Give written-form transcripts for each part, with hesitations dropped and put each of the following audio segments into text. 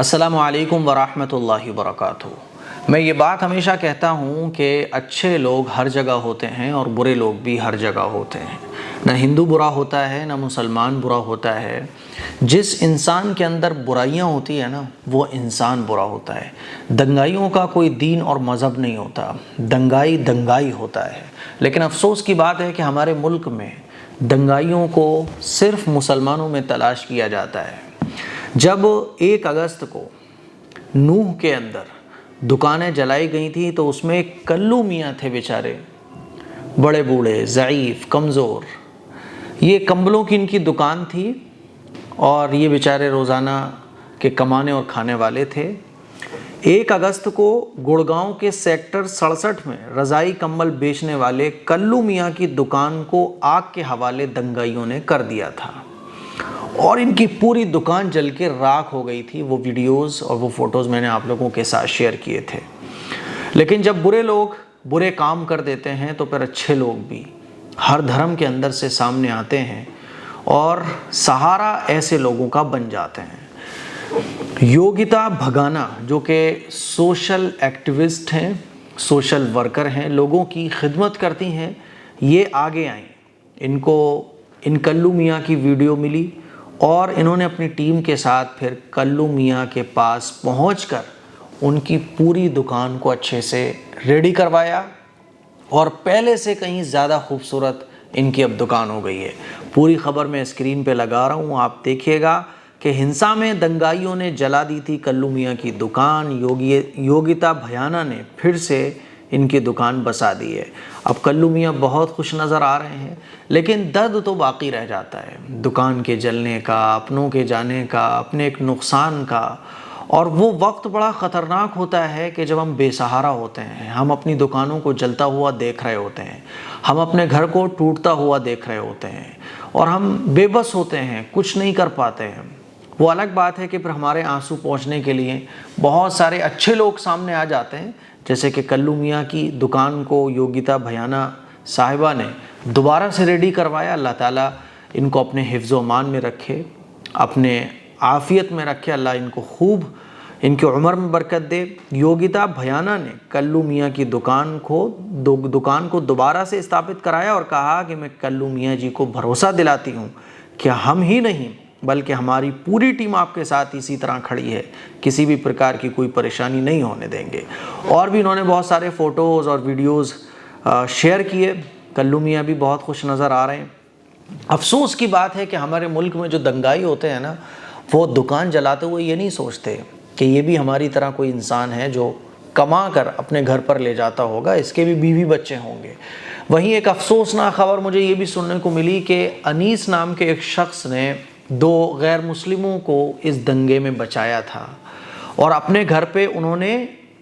अस्सलामु अलैकुम वरहमतुल्लाहि वबरकातुहू। मैं ये बात हमेशा कहता हूँ कि अच्छे लोग हर जगह होते हैं और बुरे लोग भी हर जगह होते हैं। न हिंदू बुरा होता है, न मुसलमान बुरा होता है। जिस इंसान के अंदर बुराइयाँ होती है ना, वो इंसान बुरा होता है। दंगाइयों का कोई दीन और मज़हब नहीं होता, दंगाई दंगाई होता है। लेकिन अफसोस की बात है कि हमारे मुल्क में दंगाइयों को सिर्फ मुसलमानों में तलाश किया जाता है। जब 1 अगस्त को नूह के अंदर दुकानें जलाई गई थी तो उसमें एक कल्लू मियाँ थे बेचारे, बड़े बूढ़े, ज़ईफ़, कमज़ोर। ये कंबलों की इनकी दुकान थी और ये बेचारे रोज़ाना के कमाने और खाने वाले थे। 1 अगस्त को गुड़गांव के सेक्टर 67 में रज़ाई कंबल बेचने वाले कल्लू मियाँ की दुकान को आग के हवाले दंगाइयों ने कर दिया था और इनकी पूरी दुकान जल के राख हो गई थी। वो वीडियोस और वो फ़ोटोज़ मैंने आप लोगों के साथ शेयर किए थे। लेकिन जब बुरे लोग बुरे काम कर देते हैं तो फिर अच्छे लोग भी हर धर्म के अंदर से सामने आते हैं और सहारा ऐसे लोगों का बन जाते हैं। योगिता भगाना जो कि सोशल एक्टिविस्ट हैं, सोशल वर्कर हैं, लोगों की खिदमत करती हैं, ये आगे आईं। इनको इन कल्लू मियाँ की वीडियो मिली और इन्होंने अपनी टीम के साथ फिर कल्लू मियाँ के पास पहुंचकर उनकी पूरी दुकान को अच्छे से रेडी करवाया और पहले से कहीं ज़्यादा खूबसूरत इनकी अब दुकान हो गई है। पूरी खबर मैं स्क्रीन पे लगा रहा हूँ, आप देखिएगा कि हिंसा में दंगाइयों ने जला दी थी कल्लू मियाँ की दुकान। योगिता भयाना ने फिर से इनकी दुकान बसा दी है। अब कल्लू मियाँ बहुत खुश नज़र आ रहे हैं, लेकिन दर्द तो बाकी रह जाता है दुकान के जलने का, अपनों के जाने का, अपने एक नुकसान का। और वो वक्त बड़ा ख़तरनाक होता है कि जब हम बेसहारा होते हैं, हम अपनी दुकानों को जलता हुआ देख रहे होते हैं, हम अपने घर को टूटता हुआ देख रहे होते हैं और हम बेबस होते हैं, कुछ नहीं कर पाते हैं। वो अलग बात है कि फिर हमारे आंसू पोंछने के लिए बहुत सारे अच्छे लोग सामने आ जाते हैं, जैसे कि कल्लू मियाँ की दुकान को योगिता भयाना साहिबा ने दोबारा से रेडी करवाया। अल्लाह ताला इनको अपने हिफ्ज़ व अमान में रखे, अपने आफ़ियत में रखे, अल्लाह इनको खूब इनकी उम्र में बरकत दे। योगिता भयाना ने कल्लू मियाँ की दुकान को दोबारा से स्थापित कराया और कहा कि मैं कल्लू मियाँ जी को भरोसा दिलाती हूँ कि हम ही नहीं बल्कि हमारी पूरी टीम आपके साथ इसी तरह खड़ी है, किसी भी प्रकार की कोई परेशानी नहीं होने देंगे। और भी इन्होंने बहुत सारे फ़ोटोज़ और वीडियोज़ शेयर किए। कल्लू मियाँ भी बहुत खुश नज़र आ रहे हैं। अफसोस की बात है कि हमारे मुल्क में जो दंगाई होते हैं ना, वो दुकान जलाते हुए ये नहीं सोचते कि ये भी हमारी तरह कोई इंसान है जो कमा कर अपने घर पर ले जाता होगा, इसके भी बीवी बच्चे होंगे। वहीं एक अफसोसनाक खबर मुझे ये भी सुनने को मिली कि अनीस नाम के एक शख्स ने 2 गैर मुस्लिमों को इस दंगे में बचाया था और अपने घर पे उन्होंने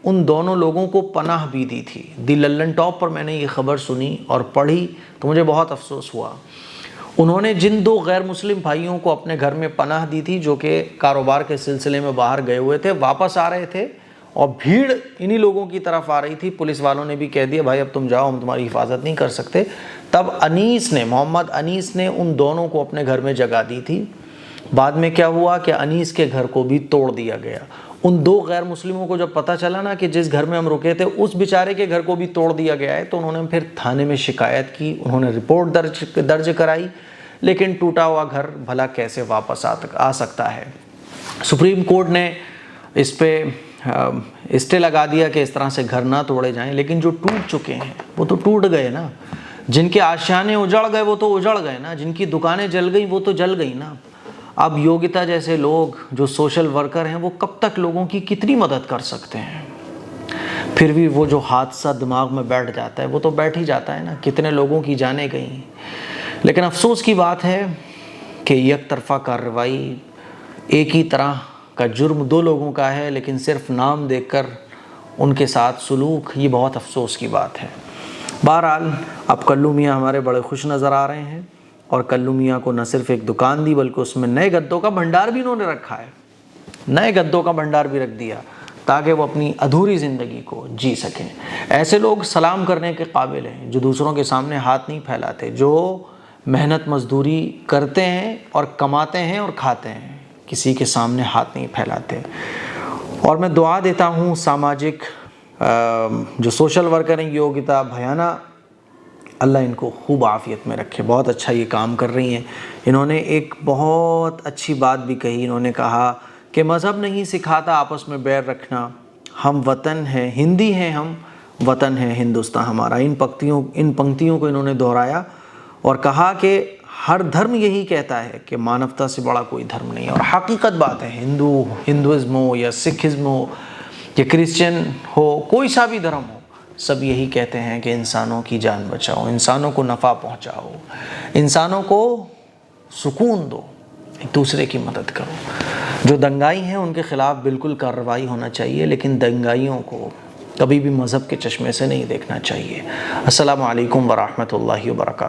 उन दोनों लोगों को पनाह भी दी थी। दी लल्लन टॉप पर मैंने ये खबर सुनी और पढ़ी तो मुझे बहुत अफसोस हुआ। उन्होंने जिन 2 गैर मुस्लिम भाइयों को अपने घर में पनाह दी थी, जो कि कारोबार के सिलसिले में बाहर गए हुए थे, वापस आ रहे थे और भीड़ इन्हीं लोगों की तरफ आ रही थी। पुलिस वालों ने भी कह दिया भाई अब तुम जाओ, हम तुम्हारी हिफाजत नहीं कर सकते। तब मोहम्मद अनीस ने उन दोनों को अपने घर में जगह दी थी। बाद में क्या हुआ कि अनीस के घर को भी तोड़ दिया गया। उन 2 गैर मुस्लिमों को जब पता चला ना कि जिस घर में हम रुके थे उस बेचारे के घर को भी तोड़ दिया गया है, तो उन्होंने फिर थाने में शिकायत की, उन्होंने रिपोर्ट दर्ज कराई। लेकिन टूटा हुआ घर भला कैसे वापस आ सकता है। सुप्रीम कोर्ट ने इस पे स्टे लगा दिया कि इस तरह से घर ना तोड़े जाएं, लेकिन जो टूट चुके हैं वो तो टूट गए ना। जिनके आशियाने उजड़ गए वो तो उजड़ गए ना, जिनकी दुकानें जल गई वो तो जल गई ना। अब योगिता जैसे लोग जो सोशल वर्कर हैं वो कब तक लोगों की कितनी मदद कर सकते हैं। फिर भी वो जो हादसा दिमाग में बैठ जाता है वो तो बैठ ही जाता है ना, कितने लोगों की जानें गई। लेकिन अफसोस की बात है कि एक तरफा कार्रवाई, एक ही तरह का जुर्म 2 लोगों का है, लेकिन सिर्फ नाम देखकर उनके साथ सुलूक, ये बहुत अफसोस की बात है। बहरहाल अब कल्लू मियाँ हमारे बड़े खुश नज़र आ रहे हैं और कल्लू मियाँ को न सिर्फ एक दुकान दी बल्कि उसमें नए गद्दों का भंडार भी इन्होंने रखा है। नए गद्दों का भंडार भी रख दिया ताकि वो अपनी अधूरी ज़िंदगी को जी सकें। ऐसे लोग सलाम करने के काबिल हैं जो दूसरों के सामने हाथ नहीं फैलाते, जो मेहनत मजदूरी करते हैं और कमाते हैं और खाते हैं, किसी के सामने हाथ नहीं फैलाते। और मैं दुआ देता हूँ सामाजिक जो सोशल वर्कर हैं योगिता भयाना, अल्लाह इनको खूब आफ़ियत में रखे। बहुत अच्छा ये काम कर रही हैं। इन्होंने एक बहुत अच्छी बात भी कही। इन्होंने कहा कि मज़हब नहीं सिखाता आपस में बैर रखना, हम वतन हैं, हिंदी हैं हम, वतन है हिंदुस्तान हमारा। इन पंक्तियों को इन्होंने दोहराया और कहा कि हर धर्म यही कहता है कि मानवता से बड़ा कोई धर्म नहीं है। और हकीकत बात है, हिंदुइज़्म हो या सिखिज़्म हो या क्रिश्चियन हो, कोई सा भी धर्म हो, सब यही कहते हैं कि इंसानों की जान बचाओ, इंसानों को नफ़ा पहुंचाओ, इंसानों को सुकून दो, एक दूसरे की मदद करो। जो दंगाई हैं उनके ख़िलाफ़ बिल्कुल कार्रवाई होना चाहिए, लेकिन दंगाइयों को कभी भी मज़हब के चश्मे से नहीं देखना चाहिए। अस्सलामु अलैकुम व रहमतुल्लाहि व बरकातहू।